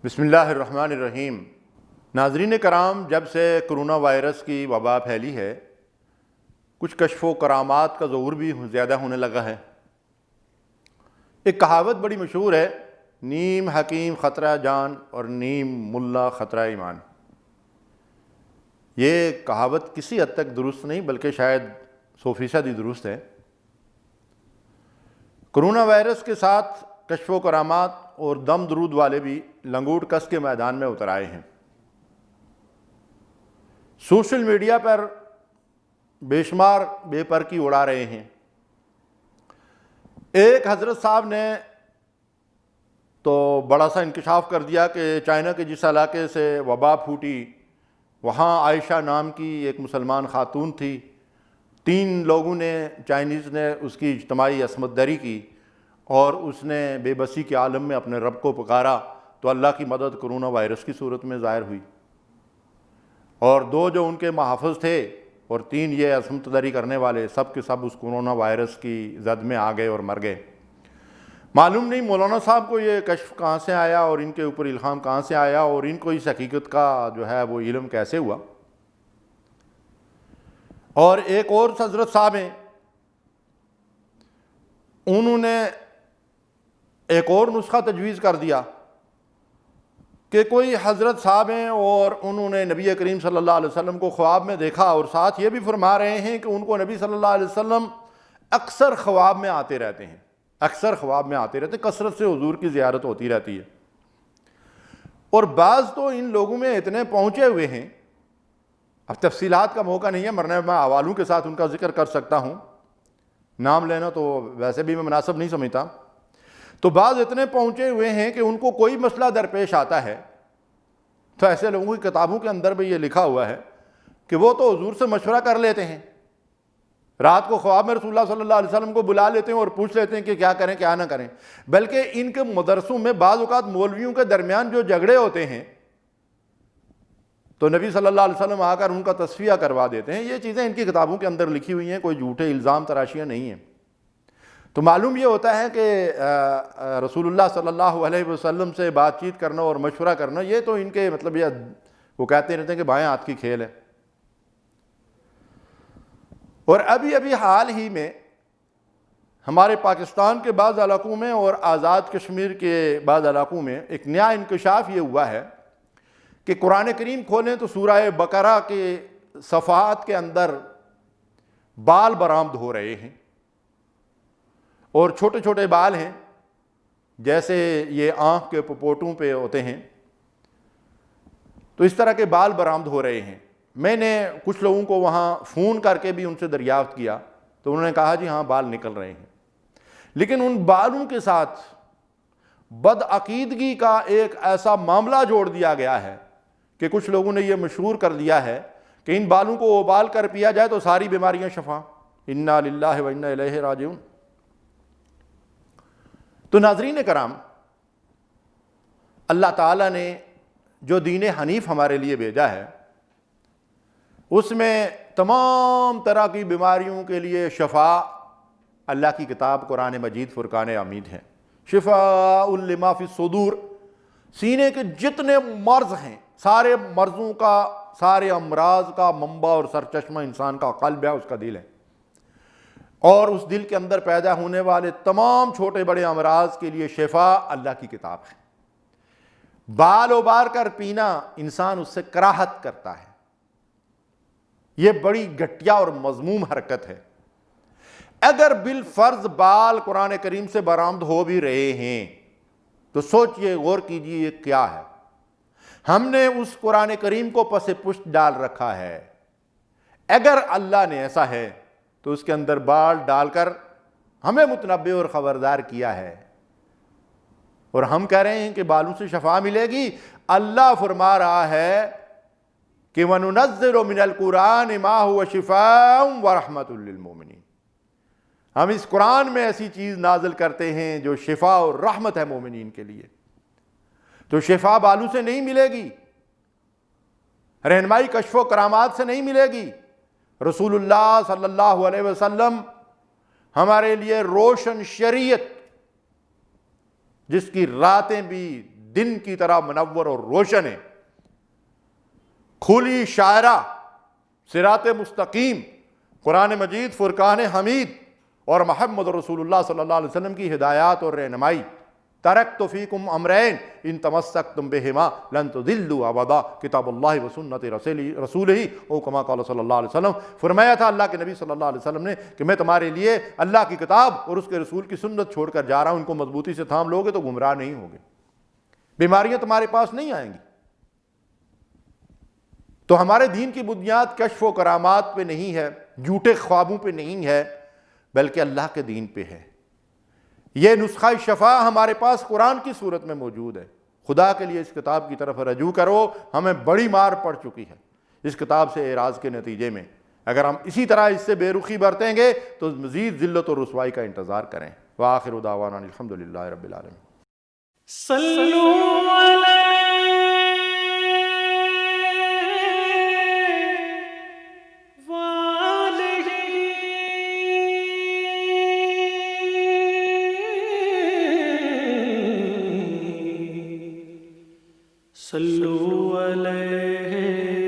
بسم اللہ الرحمن الرحیم۔ ناظرین کرام، جب سے کرونا وائرس کی وبا پھیلی ہے کچھ کشف و کرامات کا ظہور بھی زیادہ ہونے لگا ہے۔ ایک کہاوت بڑی مشہور ہے، نیم حکیم خطرہ جان اور نیم ملا خطرہ ایمان۔ یہ کہاوت کسی حد تک درست نہیں بلکہ شاید 100% درست ہے۔ کرونا وائرس کے ساتھ کشف و کرامات اور دم درود والے بھی لنگوٹ کس کے میدان میں اتر آئے ہیں۔ سوشل میڈیا پر بے شمار بے پر کی اڑا رہے ہیں۔ ایک حضرت صاحب نے تو بڑا سا انکشاف کر دیا کہ چائنا کے جس علاقے سے وبا پھوٹی وہاں عائشہ نام کی ایک مسلمان خاتون تھی، 3 لوگوں نے چائنیز نے اس کی اجتماعی عصمت دری کی اور اس نے بے بسی کے عالم میں اپنے رب کو پکارا تو اللہ کی مدد کرونا وائرس کی صورت میں ظاہر ہوئی، اور 2 جو ان کے محافظ تھے اور 3 یہ عصمت دری کرنے والے سب کے سب اس کرونا وائرس کی زد میں آ گئے اور مر گئے۔ معلوم نہیں مولانا صاحب کو یہ کشف کہاں سے آیا اور ان کے اوپر الہام کہاں سے آیا اور ان کو اس حقیقت کا جو ہے وہ علم کیسے ہوا۔ اور ایک اور حضرت صاحب ہیں، انہوں نے ایک اور نسخہ تجویز کر دیا کہ کوئی حضرت صاحب ہیں اور انہوں نے نبی کریم صلی اللہ علیہ وسلم کو خواب میں دیکھا، اور ساتھ یہ بھی فرما رہے ہیں کہ ان کو نبی صلی اللہ علیہ وسلم اکثر خواب میں آتے رہتے ہیں، کثرت سے حضور کی زیارت ہوتی رہتی ہے۔ اور بعض تو ان لوگوں میں اتنے پہنچے ہوئے ہیں، اب تفصیلات کا موقع نہیں ہے ورنہ میں حوالوں کے ساتھ ان کا ذکر کر سکتا ہوں، نام لینا تو ویسے بھی میں مناسب نہیں سمجھتا۔ تو بعض اتنے پہنچے ہوئے ہیں کہ ان کو کوئی مسئلہ درپیش آتا ہے تو ایسے لوگوں کی کتابوں کے اندر بھی یہ لکھا ہوا ہے کہ وہ تو حضور سے مشورہ کر لیتے ہیں، رات کو خواب میں رسول اللہ صلی اللہ علیہ وسلم کو بلا لیتے ہیں اور پوچھ لیتے ہیں کہ کیا کریں کیا نہ کریں۔ بلکہ ان کے مدرسوں میں بعض اوقات مولویوں کے درمیان جو جھگڑے ہوتے ہیں تو نبی صلی اللہ علیہ وسلم آ کر ان کا تصفیہ کروا دیتے ہیں۔ یہ چیزیں ان کی کتابوں کے اندر لکھی ہوئی ہیں، کوئی جھوٹے الزام تراشیاں نہیں ہیں۔ تو معلوم یہ ہوتا ہے کہ رسول اللہ صلی اللہ علیہ وسلم سے بات چیت کرنا اور مشورہ کرنا یہ تو ان کے مطلب یہ وہ کہتے رہتے ہیں کہ بائیں ہاتھ کی کھیل ہے۔ اور ابھی حال ہی میں ہمارے پاکستان کے بعض علاقوں میں اور آزاد کشمیر کے بعض علاقوں میں ایک نیا انکشاف یہ ہوا ہے کہ قرآن کریم کھولیں تو سورہ بقرہ کے صفحات کے اندر بال برآمد ہو رہے ہیں، اور چھوٹے چھوٹے بال ہیں جیسے یہ آنکھ کے پپوٹوں پہ ہوتے ہیں، تو اس طرح کے بال برآمد ہو رہے ہیں۔ میں نے کچھ لوگوں کو وہاں فون کر کے بھی ان سے دریافت کیا تو انہوں نے کہا جی ہاں بال نکل رہے ہیں، لیکن ان بالوں کے ساتھ بدعقیدگی کا ایک ایسا معاملہ جوڑ دیا گیا ہے کہ کچھ لوگوں نے یہ مشہور کر دیا ہے کہ ان بالوں کو ابال کر پیا جائے تو ساری بیماریاں شفا۔ انا للہ و انا الیہ راجعون۔ تو ناظرین کرام، اللہ تعالیٰ نے جو دین حنیف ہمارے لیے بھیجا ہے اس میں تمام طرح کی بیماریوں کے لیے شفا اللہ کی کتاب قرآن مجید فرقان حمید ہے۔ شفاء لما فی الصدور، سینے کے جتنے مرض ہیں سارے مرضوں کا، سارے امراض کا منبع اور سرچشمہ انسان کا قلب ہے، اس کا دل ہے، اور اس دل کے اندر پیدا ہونے والے تمام چھوٹے بڑے امراض کے لیے شفا اللہ کی کتاب ہے۔ بال ابال کر پینا انسان اس سے کراہت کرتا ہے، یہ بڑی گھٹیا اور مذموم حرکت ہے۔ اگر بالفرض بال قرآن کریم سے برآمد ہو بھی رہے ہیں تو سوچئے، غور کیجئے یہ کیا ہے۔ ہم نے اس قرآن کریم کو پس پشت ڈال رکھا ہے۔ اگر اللہ نے ایسا ہے تو اس کے اندر بال ڈال کر ہمیں متنبہ اور خبردار کیا ہے، اور ہم کہہ رہے ہیں کہ بالوں سے شفا ملے گی۔ اللہ فرما رہا ہے کہ وَنُنَزِّلُ مِنَ الْقُرْآنِ مَا هُوَ شِفَاءٌ وَرَحْمَةٌ لِّلْمُؤْمِنِينَ، ہم اس قرآن میں ایسی چیز نازل کرتے ہیں جو شفا اور رحمت ہے مومنین کے لیے۔ تو شفا بالوں سے نہیں ملے گی، رہنمائی کشف و کرامات سے نہیں ملے گی۔ رسول اللہ صلی اللہ علیہ وسلم ہمارے لیے روشن شریعت، جس کی راتیں بھی دن کی طرح منور اور روشن ہے، کھلی شاعرہ، صراط مستقیم، قرآن مجید، فرقان حمید اور محمد رسول اللہ صلی اللہ علیہ وسلم کی ہدایات اور رہنمائی۔ ترکت فیکم امرین ان تمسکتم بہما لن تضلوا ابدا، کتاب اللہ و سنت رسولہ او کما قال صلی اللہ علیہ وسلم۔ فرمایا تھا اللہ کے نبی صلی اللہ علیہ وسلم نے کہ میں تمہارے لیے اللہ کی کتاب اور اس کے رسول کی سنت چھوڑ کر جا رہا ہوں، ان کو مضبوطی سے تھام لوگے تو گمراہ نہیں ہوگے، بیماریاں تمہارے پاس نہیں آئیں گی۔ تو ہمارے دین کی بنیاد کشف و کرامات پہ نہیں ہے، جھوٹے خوابوں پہ نہیں ہے، بلکہ اللہ کے دین پہ ہے۔ یہ نسخہ شفا ہمارے پاس قرآن کی صورت میں موجود ہے۔ خدا کے لیے اس کتاب کی طرف رجوع کرو، ہمیں بڑی مار پڑ چکی ہے اس کتاب سے اعراض کے نتیجے میں۔ اگر ہم اسی طرح اس سے بے رخی برتیں گے تو مزید ذلت و رسوائی کا انتظار کریں۔ وآخر دعوانا الحمدللہ رب العالمین۔ صلوا علیہ صلوا علیہ